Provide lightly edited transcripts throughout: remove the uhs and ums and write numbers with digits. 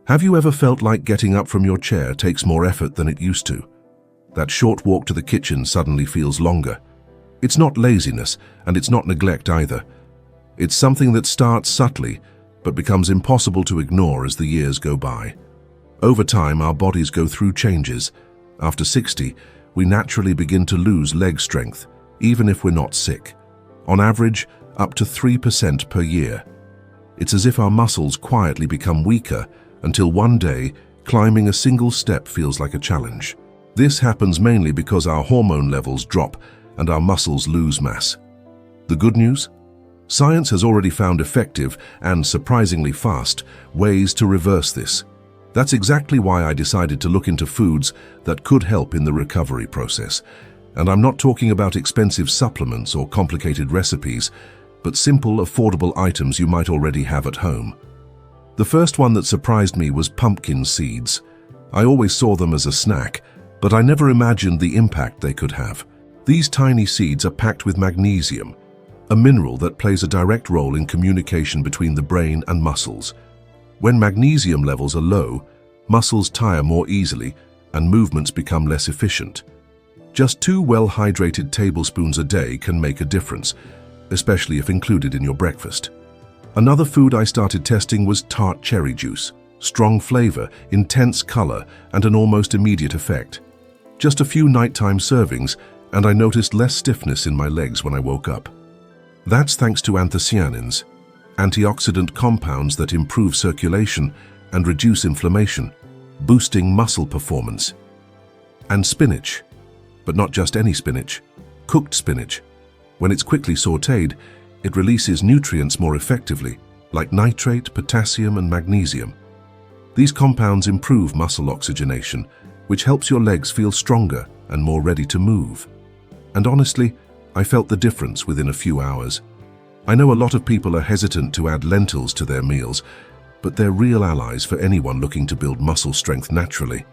Have you ever felt like getting up from your chair takes more effort than it used to? That short walk to the kitchen suddenly feels longer. It's not laziness, and it's not neglect either. It's something that starts subtly, but becomes impossible to ignore as the years go by. Over time, our bodies go through changes. After 60, we naturally begin to lose leg strength, even if we're not sick. On average, up to 3% per year. It's as if our muscles quietly become weaker until one day, climbing a single step feels like a challenge. This happens mainly because our hormone levels drop and our muscles lose mass. The good news? Science has already found effective and surprisingly fast ways to reverse this. That's exactly why I decided to look into foods that could help in the recovery process. And I'm not talking about expensive supplements or complicated recipes, but simple, affordable items you might already have at home. The first one that surprised me was pumpkin seeds. I always saw them as a snack, but I never imagined the impact they could have. These tiny seeds are packed with magnesium, a mineral that plays a direct role in communication between the brain and muscles. When magnesium levels are low, muscles tire more easily and movements become less efficient. Just 2 well-hydrated tablespoons a day can make a difference, especially if included in your breakfast. Another food I started testing was tart cherry juice. Strong flavor, intense color, and an almost immediate effect. Just a few nighttime servings, and I noticed less stiffness in my legs when I woke up. That's thanks to anthocyanins, antioxidant compounds that improve circulation and reduce inflammation, boosting muscle performance. And spinach, but not just any spinach, cooked spinach. When it's quickly sautéed, it releases nutrients more effectively, like nitrate, potassium, and magnesium. These compounds improve muscle oxygenation, which helps your legs feel stronger and more ready to move. And honestly, I felt the difference within a few hours. I know a lot of people are hesitant to add lentils to their meals, but they're real allies for anyone looking to build muscle strength naturally.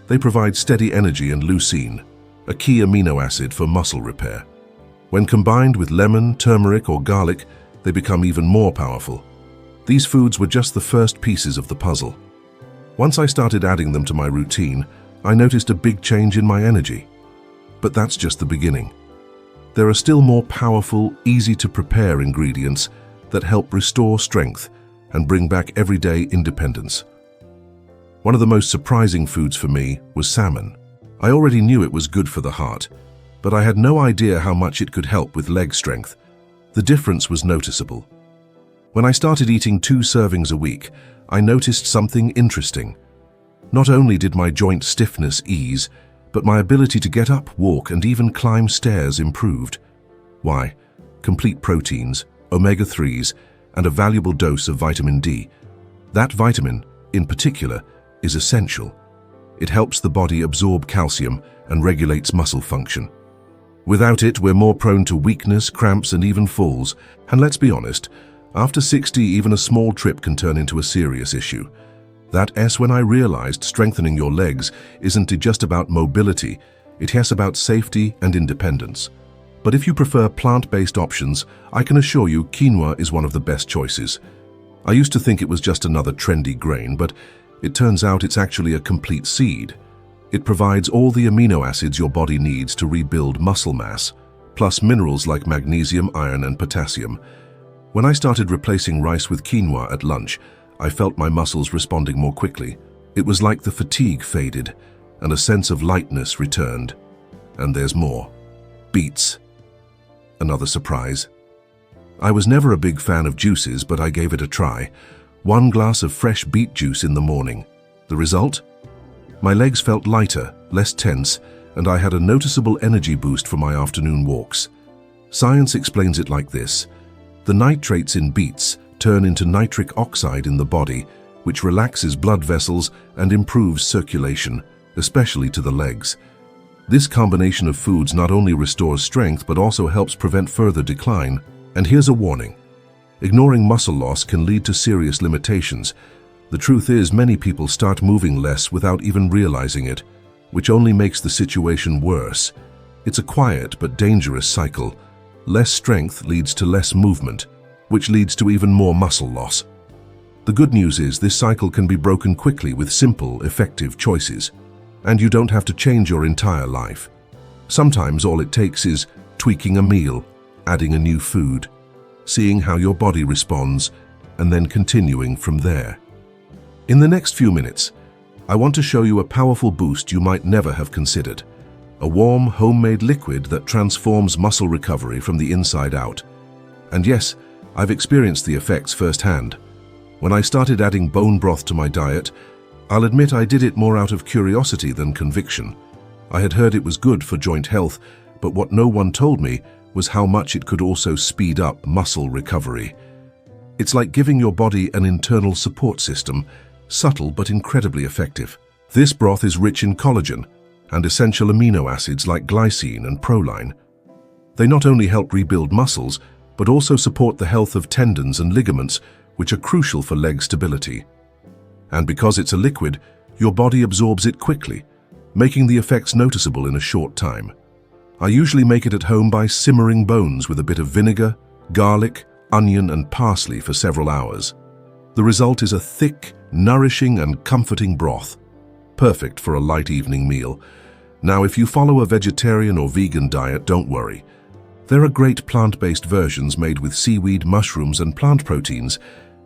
They provide steady energy and leucine, a key amino acid for muscle repair. When combined with lemon, turmeric, or garlic, they become even more powerful. These foods were just the first pieces of the puzzle. Once I started adding them to my routine, I noticed a big change in my energy. But that's just the beginning. There are still more powerful, easy-to-prepare ingredients that help restore strength and bring back everyday independence. One of the most surprising foods for me was salmon. I already knew it was good for the heart, but I had no idea how much it could help with leg strength. The difference was noticeable. When I started eating 2 servings a week, I noticed something interesting. Not only did my joint stiffness ease, but my ability to get up, walk, and even climb stairs improved. Why? Complete proteins, omega-3s, and a valuable dose of vitamin D. That vitamin, in particular, is essential. It helps the body absorb calcium and regulates muscle function. Without it, we're more prone to weakness, cramps, and even falls. And let's be honest, after 60, even a small trip can turn into a serious issue. That's when I realized strengthening your legs isn't just about mobility, it's about safety and independence. But if you prefer plant-based options, I can assure you quinoa is one of the best choices. I used to think it was just another trendy grain, but it turns out it's actually a complete seed. It provides all the amino acids your body needs to rebuild muscle mass, plus minerals like magnesium, iron, and potassium. When I started replacing rice with quinoa at lunch, I felt my muscles responding more quickly. It was like the fatigue faded, and a sense of lightness returned. And there's more. Beets. Another surprise. I was never a big fan of juices, but I gave it a try. 1 glass of fresh beet juice in the morning. The result? My legs felt lighter, less tense, and I had a noticeable energy boost for my afternoon walks. Science explains it like this. The nitrates in beets turn into nitric oxide in the body, which relaxes blood vessels and improves circulation, especially to the legs. This combination of foods not only restores strength but also helps prevent further decline. And here's a warning. Ignoring muscle loss can lead to serious limitations. The truth is, many people start moving less without even realizing it, which only makes the situation worse. It's a quiet but dangerous cycle. Less strength leads to less movement, which leads to even more muscle loss. The good news is this cycle can be broken quickly with simple, effective choices. And you don't have to change your entire life. Sometimes all it takes is tweaking a meal, adding a new food, seeing how your body responds, and then continuing from there. In the next few minutes, I want to show you a powerful boost you might never have considered. A warm, homemade liquid that transforms muscle recovery from the inside out. And yes, I've experienced the effects firsthand. When I started adding bone broth to my diet, I'll admit I did it more out of curiosity than conviction. I had heard it was good for joint health, but what no one told me was how much it could also speed up muscle recovery. It's like giving your body an internal support system, subtle but incredibly effective. This broth is rich in collagen and essential amino acids like glycine and proline. They not only help rebuild muscles, but also support the health of tendons and ligaments, which are crucial for leg stability. And because it's a liquid, your body absorbs it quickly, making the effects noticeable in a short time. I usually make it at home by simmering bones with a bit of vinegar, garlic, onion and parsley for several hours. The result is a thick, nourishing and comforting broth, perfect for a light evening meal. Now, if you follow a vegetarian or vegan diet, don't worry. There are great plant-based versions made with seaweed, mushrooms and plant proteins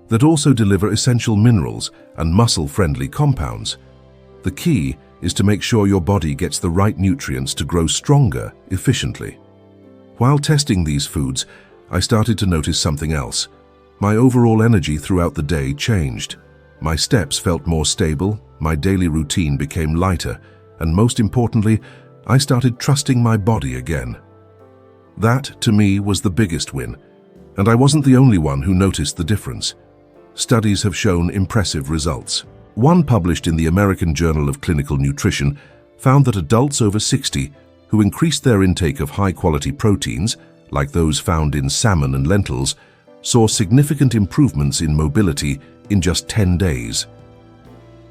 that also deliver essential minerals and muscle-friendly compounds. The key is to make sure your body gets the right nutrients to grow stronger efficiently. While testing these foods, I started to notice something else. My overall energy throughout the day changed. My steps felt more stable, my daily routine became lighter, and most importantly, I started trusting my body again. That, to me, was the biggest win, and I wasn't the only one who noticed the difference. Studies have shown impressive results. One published in the American Journal of Clinical Nutrition found that adults over 60 who increased their intake of high-quality proteins, like those found in salmon and lentils, saw significant improvements in mobility in just 10 days.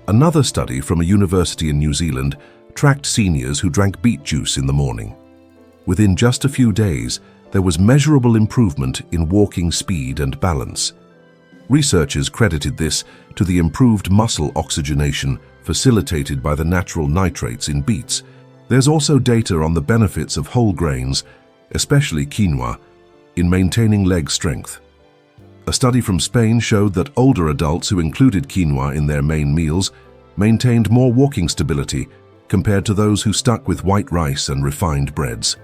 Another study from a university in New Zealand tracked seniors who drank beet juice in the morning. Within just a few days, there was measurable improvement in walking speed and balance. Researchers credited this to the improved muscle oxygenation facilitated by the natural nitrates in beets. There's also data on the benefits of whole grains, especially quinoa, in maintaining leg strength. A study from Spain showed that older adults who included quinoa in their main meals maintained more walking stability compared to those who stuck with white rice and refined breads.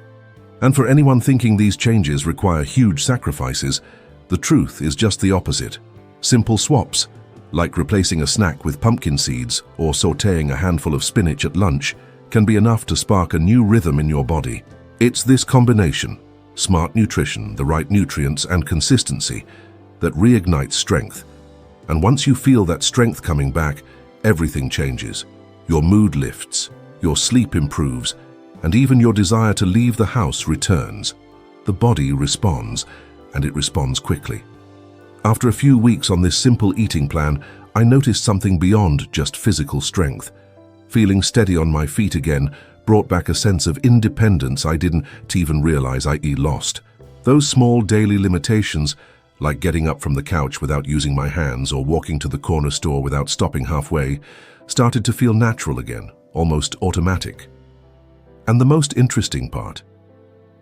And for anyone thinking these changes require huge sacrifices, the truth is just the opposite. Simple swaps, like replacing a snack with pumpkin seeds or sautéing a handful of spinach at lunch, can be enough to spark a new rhythm in your body. It's this combination, smart nutrition, the right nutrients and consistency, that reignites strength. And once you feel that strength coming back, everything changes. Your mood lifts, your sleep improves, and even your desire to leave the house returns. The body responds, and it responds quickly. After a few weeks on this simple eating plan, I noticed something beyond just physical strength. Feeling steady on my feet again brought back a sense of independence I didn't even realize I lost. Those small daily limitations, like getting up from the couch without using my hands or walking to the corner store without stopping halfway, started to feel natural again, almost automatic. And the most interesting part,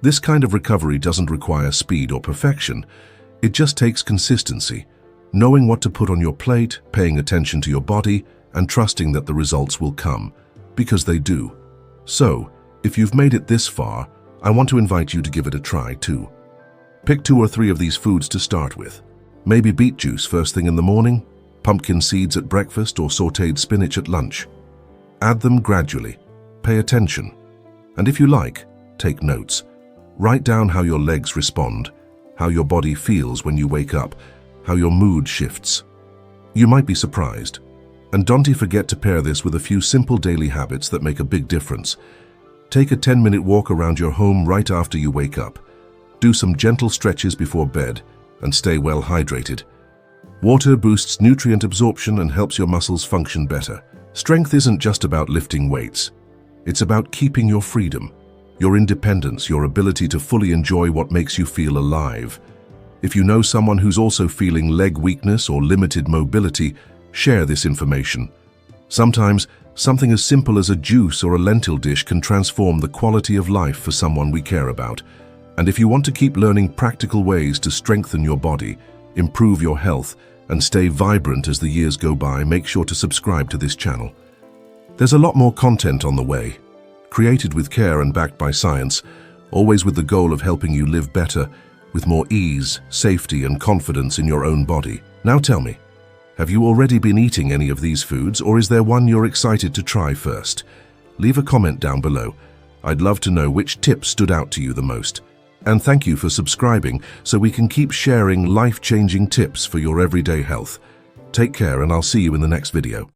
this kind of recovery doesn't require speed or perfection. It just takes consistency, knowing what to put on your plate, paying attention to your body, and trusting that the results will come, because they do. So, if you've made it this far, I want to invite you to give it a try too. Pick 2 or 3 of these foods to start with. Maybe beet juice first thing in the morning, pumpkin seeds at breakfast, or sautéed spinach at lunch. Add them gradually. Pay attention. And if you like, take notes. Write down how your legs respond, how your body feels when you wake up, how your mood shifts. You might be surprised. And don't forget to pair this with a few simple daily habits that make a big difference. Take a 10-minute walk around your home right after you wake up. Do some gentle stretches before bed, and stay well hydrated. Water boosts nutrient absorption and helps your muscles function better. Strength isn't just about lifting weights. It's about keeping your freedom, your independence, your ability to fully enjoy what makes you feel alive. If you know someone who's also feeling leg weakness or limited mobility, share this information. Sometimes, something as simple as a juice or a lentil dish can transform the quality of life for someone we care about. And if you want to keep learning practical ways to strengthen your body, improve your health, and stay vibrant as the years go by, make sure to subscribe to this channel. There's a lot more content on the way, created with care and backed by science, always with the goal of helping you live better, with more ease, safety, and confidence in your own body. Now tell me, have you already been eating any of these foods, or is there one you're excited to try first? Leave a comment down below. I'd love to know which tip stood out to you the most. And thank you for subscribing so we can keep sharing life-changing tips for your everyday health. Take care, and I'll see you in the next video.